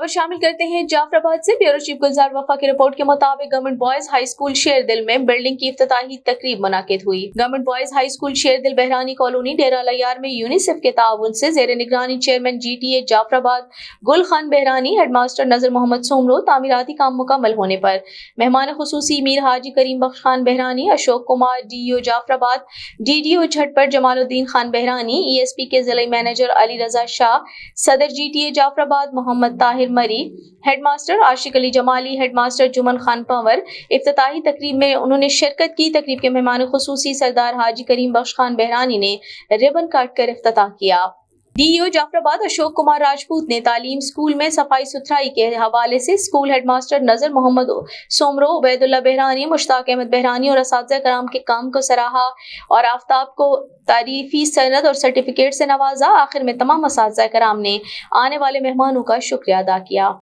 خبر شامل کرتے ہیں جعفرآباد سے۔ بیورو چیف گلزار وفا کی رپورٹ کے مطابق گورنمنٹ بوائز ہائی اسکول شیر دل میں بلڈنگ کی افتتاحی تقریب منعقد ہوئی۔ گورنمنٹ بوائز ہائی اسکول شیر دل بہرانی کالونی ڈیرہ الیار میں یونیسیف کے تعاون سے زیر نگرانی چیئرمین GTA جعفرآباد گل خان بہرانی، ہیڈ ماسٹر نذر محمد سومرو، تعمیراتی کام مکمل ہونے پر مہمان خصوصی میر حاجی کریم بخش خان بہرانی، اشوک کمار DEO جعفرآباد، DDO جھٹپٹ جمال الدین خان بہرانی، ESP کے ضلعی مینیجر علی رضا شاہ، صدر GTA جعفرآباد محمد طاہر مری، ہیڈ ماسٹر عاشق علی جمالی، ہیڈ ماسٹر جمن خان پنور افتتاحی تقریب میں انہوں نے شرکت کی۔ تقریب کے مہمان خصوصی سردار حاجی کریم بخش خان بہرانی نے ربن کاٹ کر افتتاح کیا۔ DEO جعفرآباد اشوک کمار راجپوت نے تعلیم اسکول میں صفائی ستھرائی کے حوالے سے اسکول ہیڈ ماسٹر نذر محمد سومرو، عبید اللہ بہرانی، مشتاق احمد بہرانی اور اساتذہ کرام کے کام کو سراہا اور آفتاب کو تعریفی سند اور سرٹیفکیٹ سے نوازا۔ آخر میں تمام اساتذہ کرام نے آنے والے مہمانوں کا شکریہ ادا کیا۔